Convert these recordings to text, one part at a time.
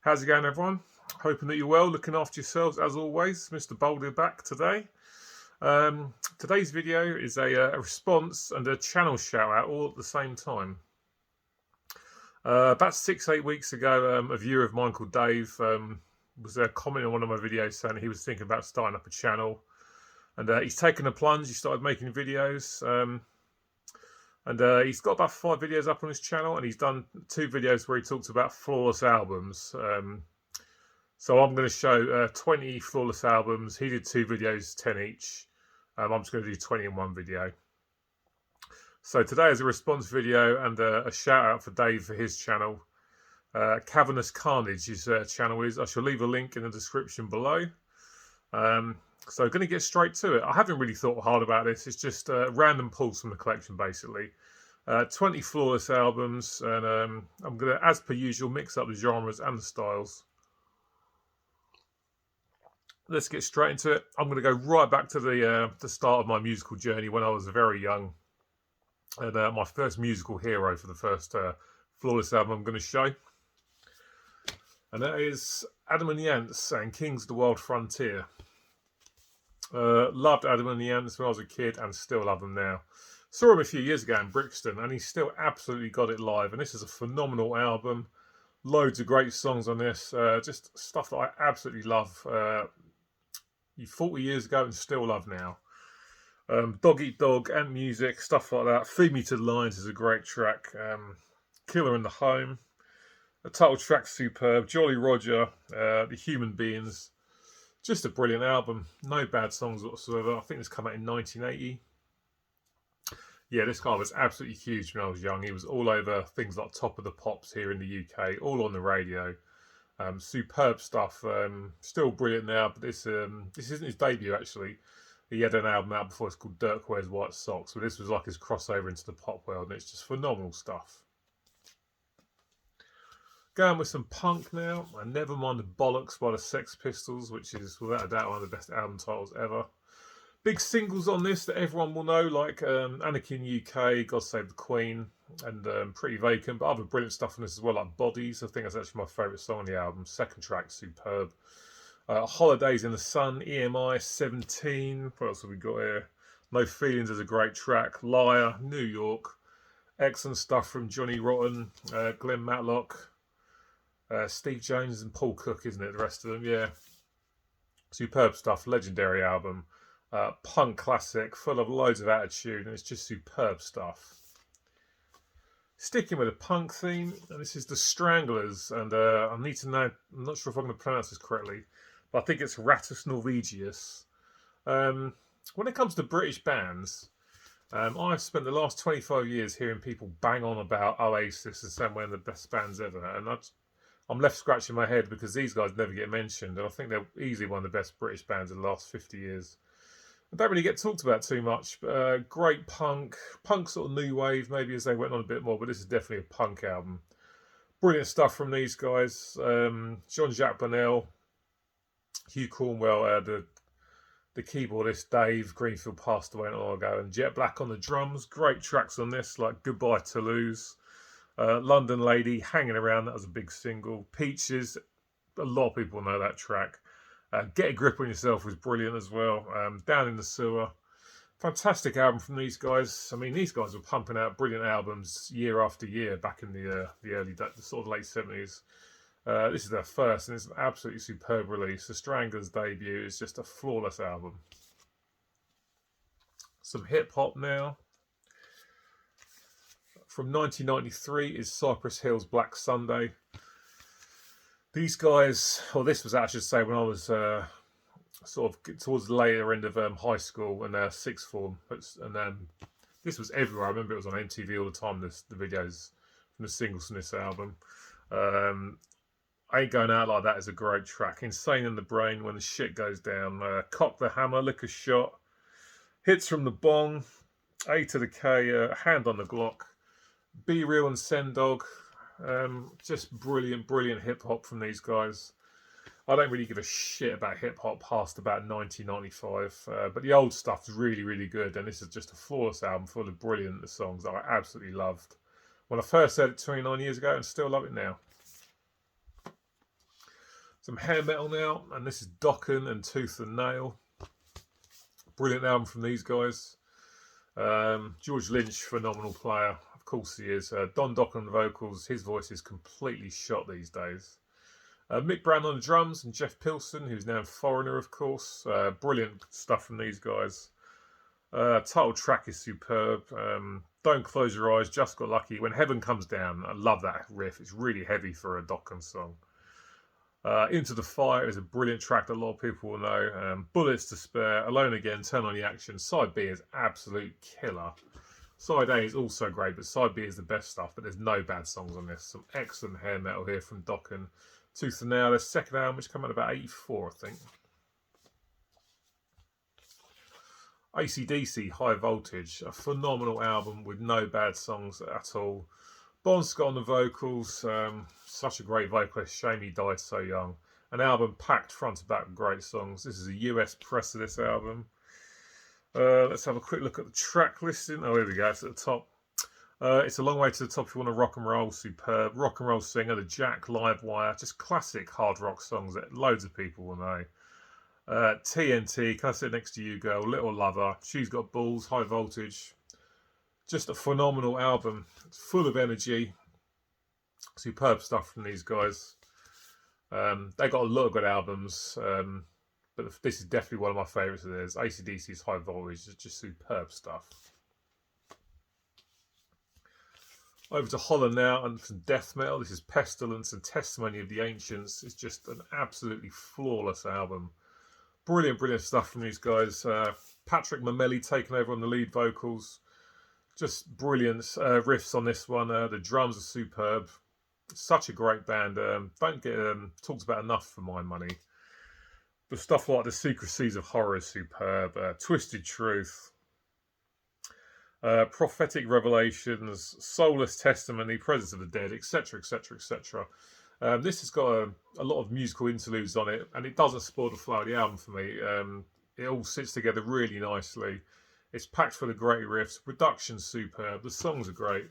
How's it going, everyone? Hoping that you're well, looking after yourselves as always. Mr. Boulder back today. Today's video is a response and a channel shout out all at the same time. About 6-8 weeks ago, a viewer of mine called Dave was commenting on one of my videos saying he was thinking about starting up a channel. And he's taken the plunge, he started making videos. And he's got about 5 videos up on his channel, and he's done 2 videos where he talks about flawless albums. So I'm going to show 20 flawless albums. He did 2 videos, 10 each. I'm just going to do 20 in one video. So today is a response video and a shout out for Dave for his channel. Cavernous Carnage, his channel is. I shall leave a link in the description below. So going to get straight to it. I haven't really thought hard about this. It's just random pulls from the collection, basically. 20 flawless albums, and I'm going to, as per usual, mix up the genres and the styles. Let's get straight into it. I'm going to go right back to the start of my musical journey when I was very young. And my first musical hero for the first flawless album I'm going to show. And that is Adam and the Ants and Kings of the Wild Frontier. Loved Adam and the Ants when I was a kid and still love them now. Saw him a few years ago in Brixton and he still absolutely got it live. And this is a phenomenal album. Loads of great songs on this. Just stuff that I absolutely love. 40 years ago and still love now. Dog Eat Dog and music, stuff like that. Feed Me to the Lions is a great track. Killer in the Home. The title track's superb. Jolly Roger. The Human Beings. Just a brilliant album. No bad songs whatsoever. I think this came out in 1980. Yeah, this guy was absolutely huge when I was young. He was all over things like Top of the Pops here in the UK, all on the radio. Superb stuff. Still brilliant now, but this isn't his debut actually. He had an album out before, it's called Dirk Wears White Socks, but this was like his crossover into the pop world, and it's just phenomenal stuff. Going with some punk now, and Never Mind the Bollocks by the Sex Pistols, which is without a doubt one of the best album titles ever. Big singles on this that everyone will know, like Anarchy in UK, God Save the Queen, and Pretty Vacant, but other brilliant stuff on this as well, like Bodies. I think that's actually my favourite song on the album. Second track, superb. Holidays in the Sun, EMI, 17. What else have we got here? No Feelings is a great track. Liar, New York. Excellent stuff from Johnny Rotten, Glenn Matlock, Steve Jones and Paul Cook, isn't it? The rest of them, yeah. Superb stuff, legendary album. Punk classic, full of loads of attitude, and it's just superb stuff. Sticking with a punk theme, and this is the Stranglers, and I need to know, I'm not sure if I'm going to pronounce this correctly, but I think it's Rattus Norvegius. When it comes to British bands, I've spent the last 25 years hearing people bang on about Oasis as saying one of the best bands ever, and I'm left scratching my head because these guys never get mentioned, and I think they're easily one of the best British bands of the last 50 years. They don't really get talked about too much, but great punk sort of new wave, maybe as they went on a bit more, but this is definitely a punk album. Brilliant stuff from these guys. Jean-Jacques Bonnell, Hugh Cornwell, the keyboardist Dave Greenfield passed away not long ago, and Jet Black on the drums. Great tracks on this, like Goodbye Toulouse, London Lady, Hanging Around, that was a big single. Peaches, a lot of people know that track. Get a Grip on Yourself was brilliant as well. Down in the Sewer. Fantastic album from these guys. I mean, these guys were pumping out brilliant albums year after year back in the early, the sort of late 70s. This is their first, and it's an absolutely superb release. The Stranglers' debut is just a flawless album. Some hip-hop now. From 1993 is Cypress Hills' Black Sunday. These guys, or this was, I should say, when I was sort of towards the later end of high school and sixth form, and this was everywhere. I remember it was on MTV all the time. The videos from the singles from this album. Ain't Going Out Like That is a great track. Insane in the Brain, When the Shit Goes Down. Cock the Hammer, Lick a Shot. Hits from the Bong. A to the K, Hand on the Glock. Be Real and Send Dog. Just brilliant hip hop from these guys. I don't really give a shit about hip hop past about 1995, but the old stuff's really good, and this is just a flawless album full of brilliant songs that I absolutely loved when I first heard it 29 years ago, and still love it now. Some hair metal now, and this is Dokken and Tooth and Nail. Brilliant album from these guys. George Lynch, phenomenal player. Of course he is. Don Dokken on the vocals. His voice is completely shot these days. Mick Brown on the drums and Jeff Pilson, who's now Foreigner, of course. Brilliant stuff from these guys. Title track is superb. Don't Close Your Eyes, Just Got Lucky. When Heaven Comes Down, I love that riff. It's really heavy for a Dokken song. Into the Fire is a brilliant track that a lot of people will know. Bullets to Spare, Alone Again, Turn On the Action. Side B is absolute killer. Side A is also great, but Side B is the best stuff. But there's no bad songs on this. Some excellent hair metal here from Dokken. Tooth and Nail, their second album, which came out about 84, I think. ACDC, High Voltage, a phenomenal album with no bad songs at all. Bon Scott on the vocals, such a great vocalist, shame he died so young. An album packed front to back with great songs. This is a US press of this album. Let's have a quick look at the track listing. Oh, here we go, it's at the top. It's a long way to the top if you want to rock and roll. Superb. Rock and Roll Singer, The Jack, Live Wire. Just classic hard rock songs that loads of people will know. TNT, Can I Sit Next to You Girl, Little Lover, She's Got Balls, High Voltage. Just a phenomenal album. It's full of energy. Superb stuff from these guys. They got a lot of good albums. But this is definitely one of my favourites of theirs. AC/DC's High Voltage is just superb stuff. Over to Holland now and some Deathmail. This is Pestilence and Testimony of the Ancients. It's just an absolutely flawless album. Brilliant, brilliant stuff from these guys. Patrick Mamelli taking over on the lead vocals. Just brilliant riffs on this one. The drums are superb. Such a great band. Don't get talked about enough for my money. But stuff like The Secrecies of Horror is superb. Twisted Truth. Prophetic Revelations, Soulless Testimony, Presence of the Dead, etc, etc, etc. This has got a lot of musical interludes on it, and it doesn't spoil the flow of the album for me. It all sits together really nicely. It's packed full of great riffs. Production's superb. The songs are great.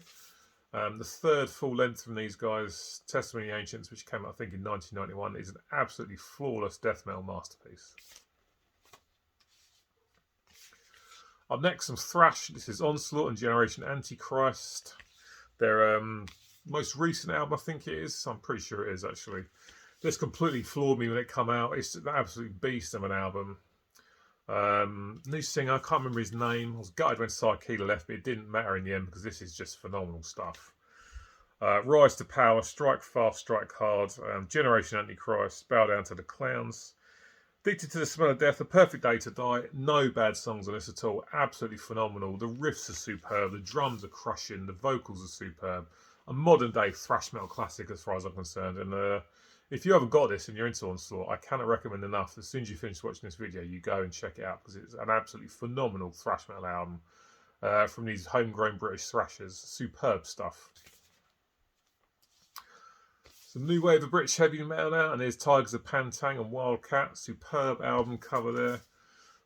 The third full length from these guys, Testimony of the Ancients, which came out I think in 1991, is an absolutely flawless death metal masterpiece. Up next, some thrash. This is Onslaught and Generation Antichrist. Their most recent album, I think it is. I'm pretty sure it is, actually. This completely floored me when it came out. It's an absolute beast of an album. New singer, I can't remember his name. I was gutted when Sarkeela left, but it didn't matter in the end because this is just phenomenal stuff. Rise to Power, Strike Fast, Strike Hard, Generation Antichrist, Bow Down to the Clowns. Addicted to the Smell of Death, A Perfect Day to Die. No bad songs on this at all. Absolutely phenomenal. The riffs are superb. The drums are crushing. The vocals are superb. A modern day thrash metal classic as far as I'm concerned. And if you haven't got this and you're into Onslaught, I cannot recommend enough. As soon as you finish watching this video, you go and check it out because it's an absolutely phenomenal thrash metal album from these homegrown British thrashers. Superb stuff. Some new wave of British heavy metal now, and there's Tigers of Pantang and Wildcat. Superb album cover there.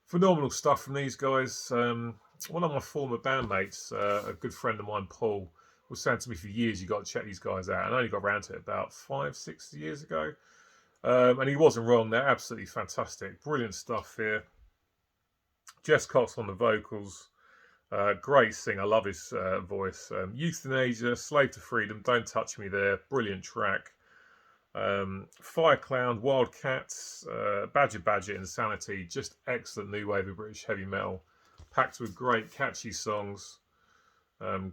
Phenomenal stuff from these guys. One of my former bandmates, a good friend of mine, Paul, was saying to me for years, you got to check these guys out. And I only got around to it about 5-6 years ago. And he wasn't wrong. They're absolutely fantastic. Brilliant stuff here. Jess Cox on the vocals. Great singer. I love his voice. Euthanasia, Slave to Freedom, Don't Touch Me There. Brilliant track. Fire Clown, Wildcats, Badger, Insanity. Just excellent new wave of British heavy metal. Packed with great catchy songs.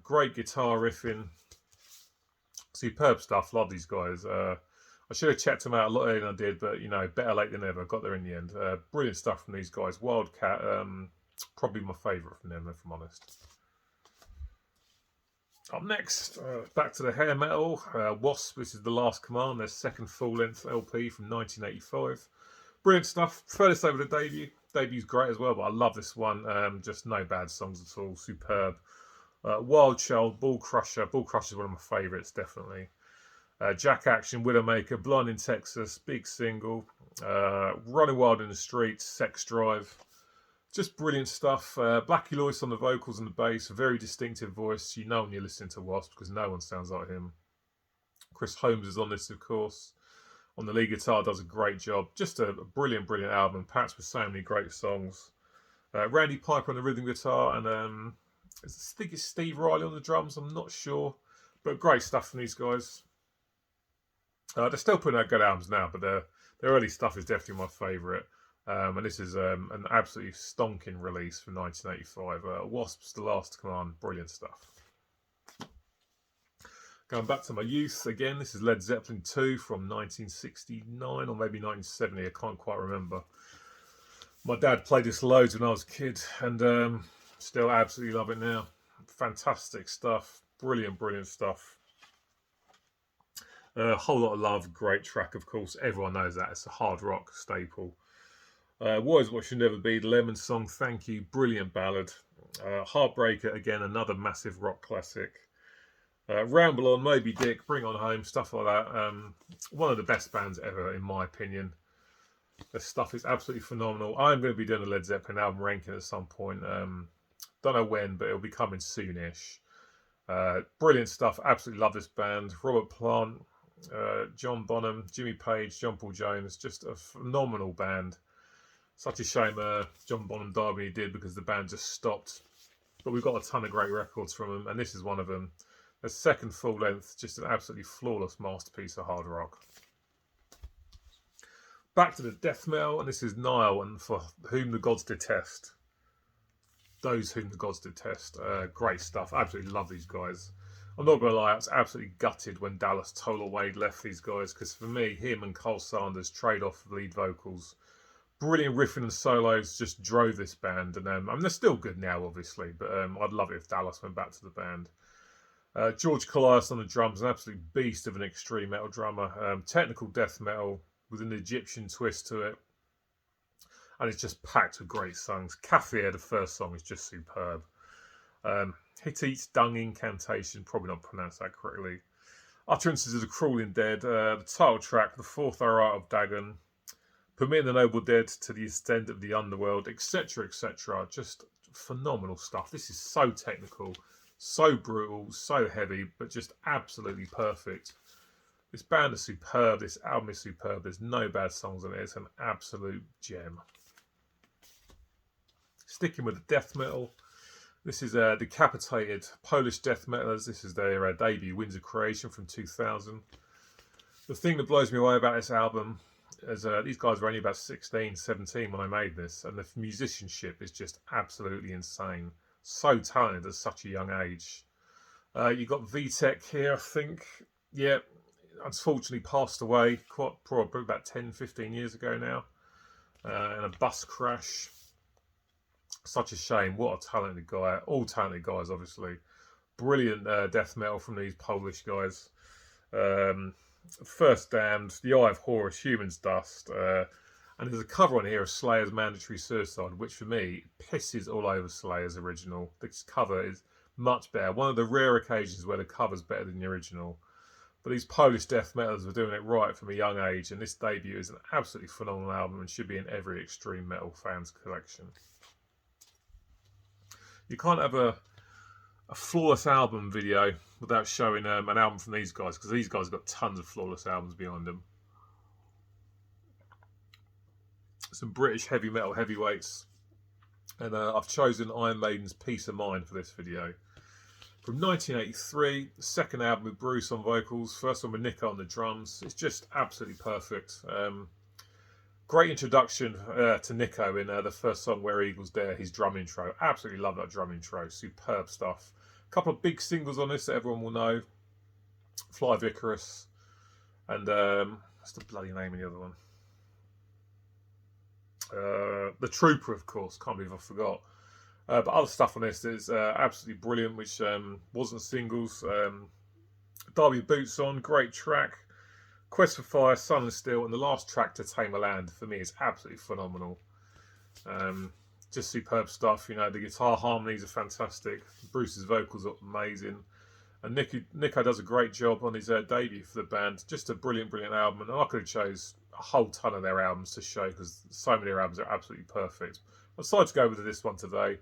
Great guitar riffing. Superb stuff. Love these guys. I should have checked them out a lot earlier than I did, but you know, better late than never. Got there in the end. Brilliant stuff from these guys. Wildcat, probably my favourite from them, if I'm honest. Up next, back to the hair metal. Wasps, this is The Last Command, their second full-length LP from 1985. Brilliant stuff. Furthest over the debut. Debut's great as well, but I love this one. Just no bad songs at all. Superb. Wild Child, Ball Crusher. Ball Crusher is one of my favourites, definitely. Jack Action, Widowmaker, Blind in Texas, big single. Running Wild in the Streets, Sex Drive. Just brilliant stuff. Blackie Lewis on the vocals and the bass, a very distinctive voice. You know when you're listening to Wasps because no one sounds like him. Chris Holmes is on this, of course. on the lead guitar does a great job. Just a brilliant, brilliant album, packed with so many great songs. Randy Piper on the rhythm guitar, and I think it's Steve Riley on the drums. I'm not sure, but great stuff from these guys. They're still putting out good albums now, but their early stuff is definitely my favourite. And this is an absolutely stonking release from 1985. Wasps, The Last Command, brilliant stuff. Going back to my youth again, this is Led Zeppelin II from 1969 or maybe 1970. I can't quite remember. My dad played this loads when I was a kid, and still absolutely love it now. Fantastic stuff, brilliant, brilliant stuff. A whole lot of love, great track, of course. Everyone knows that. It's a hard rock staple. What Is What Should Never Be, the Lemon Song, Thank You, brilliant ballad. Heartbreaker, again, another massive rock classic. Ramble On, Moby Dick, Bring On Home, stuff like that. One of the best bands ever, in my opinion. The stuff is absolutely phenomenal. I'm going to be doing a Led Zeppelin album ranking at some point. Don't know when, but it'll be coming soonish. Brilliant stuff. Absolutely love this band. Robert Plant, John Bonham, Jimmy Page, John Paul Jones. Just a phenomenal band. Such a shame John Bonham died when he did, because the band just stopped. But we've got a ton of great records from them, and this is one of them. A second full length, just an absolutely flawless masterpiece of hard rock. Back to the Deathmail, and this is Nile, and For Whom the Gods Detest. Those Whom the Gods Detest. Great stuff. Absolutely love these guys. I'm not going to lie, I was absolutely gutted when Dallas Toler Wade left these guys, because for me, him and Cole Sanders trade off lead vocals. Brilliant riffing and solos just drove this band, and they're still good now, obviously, but I'd love it if Dallas went back to the band. George Colias on the drums, an absolute beast of an extreme metal drummer. Technical death metal with an Egyptian twist to it. And it's just packed with great songs. Kafir, the first song, is just superb. Hittite's Dung Incantation, probably not pronounced that correctly. Utterances of the Crawling Dead, the title track, The Fourth Hour of Dagon, Permitting the Noble Dead to the Extent of the Underworld, etc., etc. Just phenomenal stuff. This is so technical. So brutal, so heavy, but just absolutely perfect. This band is superb. This album is superb. There's no bad songs on it. It's an absolute gem. Sticking with the death metal, this is Decapitated, Polish death metalers. This is their debut, Winds of Creation from 2000. The thing that blows me away about this album is these guys were only about 16, 17 when I made this, and the musicianship is just absolutely insane. So talented at such a young age. You got Vitek here, I think. Yeah, unfortunately passed away probably about 10, 15 years ago now, in a bus crash. Such a shame. What a talented guy. All talented guys, obviously. Brilliant death metal from these Polish guys. First Damned, The Eye of Horus, Human's Dust. And there's a cover on here of Slayer's Mandatory Suicide, which for me pisses all over Slayer's original. This cover is much better. One of the rare occasions where the cover's better than the original. But these Polish death metalers were doing it right from a young age, and this debut is an absolutely phenomenal album and should be in every extreme metal fan's collection. You can't have a flawless album video without showing an album from these guys, because these guys have got tons of flawless albums behind them. Some British heavy metal heavyweights, and I've chosen Iron Maiden's Peace of Mind for this video. From 1983, second album with Bruce on vocals, first one with Nico on the drums. It's just absolutely perfect. Great introduction to Nico in the first song, Where Eagles Dare, his drum intro. Absolutely love that drum intro, superb stuff. A couple of big singles on this that everyone will know. Fly of Icarus, and what's the bloody name of the other one? The Trooper, of course. Can't believe I forgot. But other stuff on this is absolutely brilliant, which wasn't singles. Derby of Boots on, great track. Quest for Fire, Sun and Steel, and the last track, To Tame a Land, for me is absolutely phenomenal. Just superb stuff. You know, the guitar harmonies are fantastic. Bruce's vocals are amazing. And Nico does a great job on his debut for the band. Just a brilliant, brilliant album. And I could have chose a whole ton of their albums to show, because so many of their albums are absolutely perfect. I decided to go with this one today.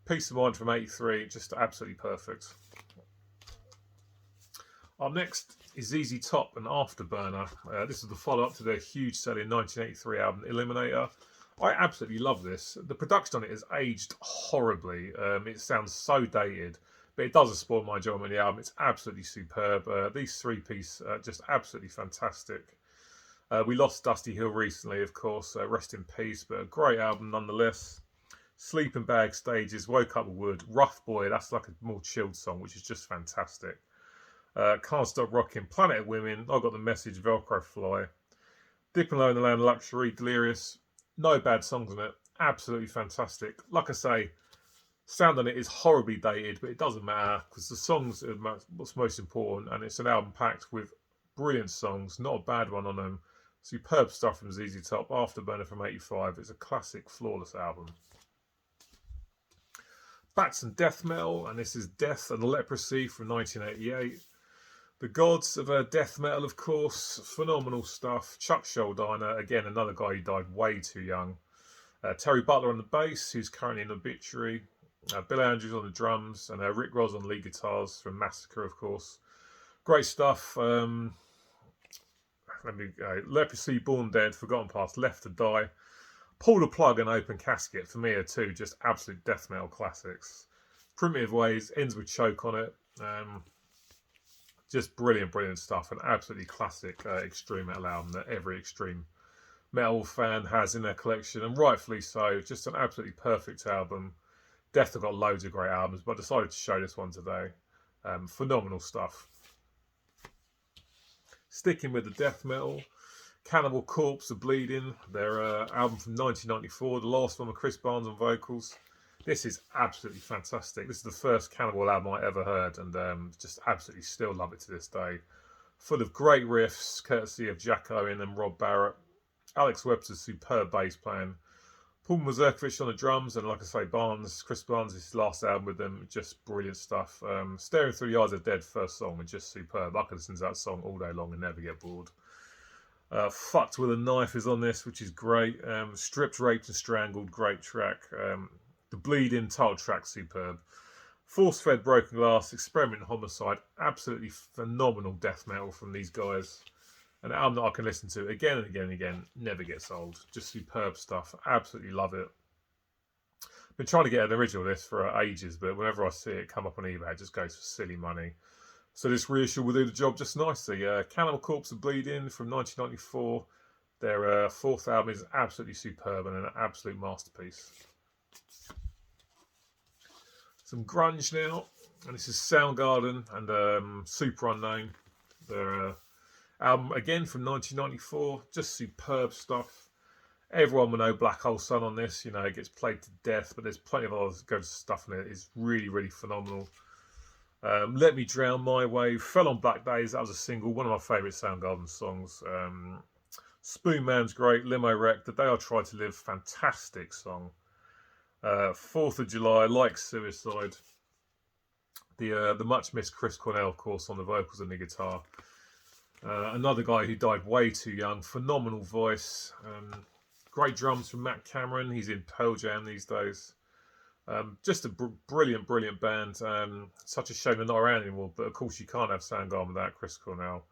Peace of Mind from '83, just absolutely perfect. Up next is ZZ Top and Afterburner. This is the follow-up to their huge selling 1983 album Eliminator. I absolutely love this. The production on it has aged horribly. It sounds so dated, but it doesn't spoil my enjoyment of the album. It's absolutely superb. These three-piece are just absolutely fantastic. We lost Dusty Hill recently, of course. Rest in peace, but a great album nonetheless. Sleeping Bag Stages, Woke Up with Wood, Rough Boy, that's like a more chilled song, which is just fantastic. Can't Stop Rocking, Planet of Women, I Got the Message, Velcro Fly. Dipping Low in the Land of Luxury, Delirious. No bad songs on it. Absolutely fantastic. Like I say, sound on it is horribly dated, but it doesn't matter because the songs are what's most important, and it's an album packed with brilliant songs, not a bad one on them. Superb stuff from ZZ Top, Afterburner from '85. It's a classic, flawless album. Bats and Deathmail, and this is Death and Leprosy from 1988. The gods of death metal, of course, phenomenal stuff. Chuck Schuldiner, again, another guy who died way too young. Terry Butler on the bass, who's currently in Obituary. Bill Andrews on the drums, and Rick Ross on lead guitars from Massacre, of course. Great stuff. Leprosy, Born Dead, Forgotten Past, Left to Die. Pull the Plug and Open Casket, for me, are two just absolute death metal classics. Primitive Ways ends with Choke on it. Just brilliant stuff. An absolutely classic extreme metal album that every extreme metal fan has in their collection, and rightfully so. Just an absolutely perfect album. Death have got loads of great albums, but I decided to show this one today. Phenomenal stuff. Sticking with the death metal, Cannibal Corpse of Bleeding, their album from 1994, the last one with Chris Barnes on vocals. This is absolutely fantastic. This is the first Cannibal album I ever heard, and just absolutely still love it to this day. Full of great riffs, courtesy of Jack Owen and Rob Barrett. Alex Webster's superb bass playing. Paul Mazurkiewicz on the drums, and like I say, Chris Barnes, his last album with them, just brilliant stuff. Staring Through the Eyes of Dead, first song, was just superb. I could listen to that song all day long and never get bored. Fucked with a Knife is on this, which is great. Stripped, Raped and Strangled, great track. The Bleeding title track, superb. Force Fed Broken Glass, Experiment Homicide, absolutely phenomenal death metal from these guys. An album that I can listen to again and again and again, never gets old. Just superb stuff, absolutely love it. Been trying to get an original of this for ages, but whenever I see it come up on eBay, it just goes for silly money. So this reissue will do the job just nicely. Cannibal Corpse of Bleeding from 1994. Their fourth album is absolutely superb and an absolute masterpiece. Some grunge now, and this is Soundgarden and Super Unknown. Their album again from 1994, just superb stuff. Everyone will know Black Hole Sun on this. You know, it gets played to death, but there's plenty of other good stuff in it. It's really phenomenal. Let Me Drown My Way, Fell on Black Days, that was a single, one of my favourite Soundgarden songs. Spoon Man's great, Limo Wreck, The Day I Tried to Live, fantastic song. 4th of July, Like Suicide. The much missed Chris Cornell, of course, on the vocals and the guitar. Another guy who died way too young, phenomenal voice. Great drums from Matt Cameron, he's in Pearl Jam these days. Just a brilliant band. Such a shame they're not around anymore, but of course you can't have Soundgarden without Chris Cornell.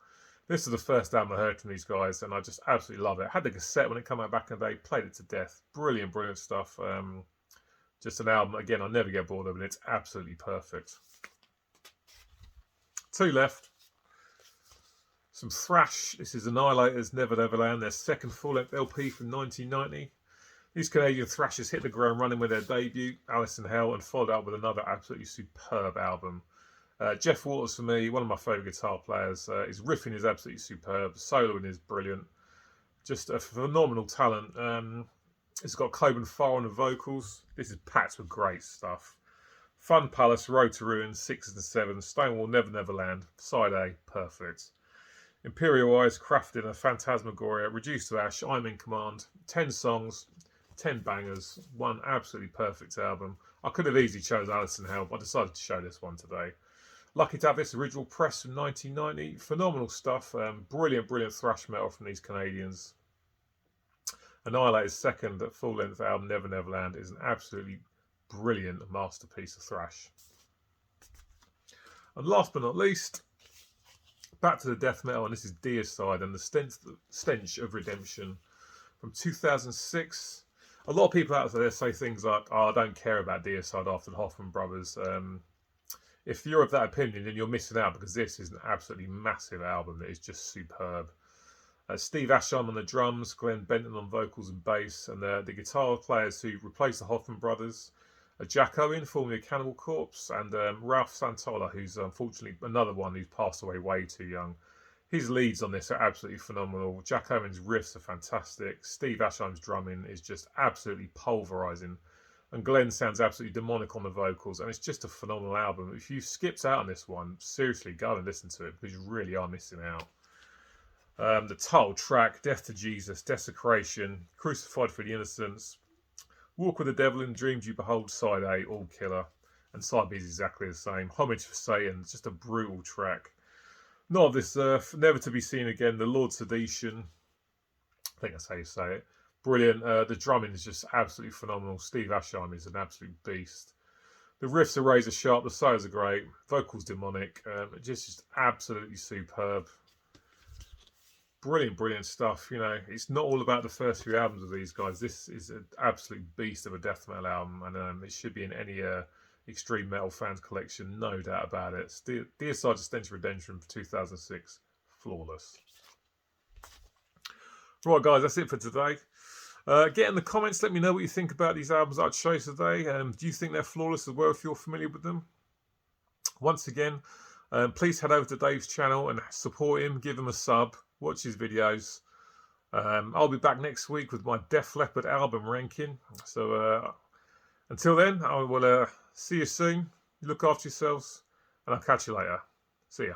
This is the first album I heard from these guys, and I just absolutely love it. I had the cassette when it came out back in the day, played it to death. Brilliant stuff. Just an album, again, I'll never get bored of it. It's absolutely perfect. Two left. Some thrash. This is Annihilators, Never Neverland, their second full-length LP from 1990. These Canadian thrashers hit the ground running with their debut, Alice in Hell, and followed up with another absolutely superb album. Jeff Waters, for me, one of my favourite guitar players. His riffing is absolutely superb. Soloing is brilliant. Just a phenomenal talent. It's got Coben Farr on the vocals. This is packed with great stuff. Fun Palace, Road to Ruin, 6 and 7, Stonewall, Never Neverland, Side A, perfect. Imperial Eyes, Crafted, and Phantasmagoria, Reduced to Ash, I'm in Command. 10 songs, 10 bangers, one absolutely perfect album. I could have easily chosen Alice in Hell, but I decided to show this one today. Lucky to have this original press from 1990. Phenomenal stuff. Brilliant thrash metal from these Canadians. Annihilator's second full-length album, Never Neverland, is an absolutely brilliant masterpiece of thrash. And last but not least, back to the death metal, and this is Deicide and the Stench of Redemption from 2006. A lot of people out there say things like, "Oh, I don't care about Deicide after the Hoffman Brothers." If you're of that opinion, then you're missing out, because this is an absolutely massive album that is just superb. Steve Asham on the drums, Glenn Benton on vocals and bass, and the guitar players who replaced the Hoffman Brothers. Jack Owen, formerly of Cannibal Corpse, and Ralph Santola, who's unfortunately another one who's passed away way too young. His leads on this are absolutely phenomenal. Jack Owen's riffs are fantastic. Steve Asham's drumming is just absolutely pulverising. And Glenn sounds absolutely demonic on the vocals. And it's just a phenomenal album. If you skipped out on this one, seriously, go and listen to it, because you really are missing out. The title track, Death to Jesus, Desecration, Crucified for the Innocents, Walk with the Devil in Dreams You Behold, Side A, All Killer, and Side B is exactly the same. Homage for Satan, just a brutal track. Not of This Earth, Never to Be Seen Again, The Lord Sedition, I think that's how you say it. Brilliant. The drumming is just absolutely phenomenal. Steve Asham is an absolute beast. The riffs are razor sharp, the solos are great, vocals demonic, just absolutely superb. Brilliant stuff. You know, it's not all about the first few albums of these guys. This is an absolute beast of a death metal album, and it should be in any extreme metal fans collection, no doubt about it. Deicide Stench of Redemption for 2006, flawless. Right, guys, that's it for today. Get in the comments, let me know what you think about these albums I'd show you today. Do you think they're flawless as well, if you're familiar with them? Once again, please head over to Dave's channel and support him, give him a sub, watch his videos. I'll be back next week with my Def Leppard album ranking. So until then, I will see you soon. Look after yourselves, and I'll catch you later. See ya.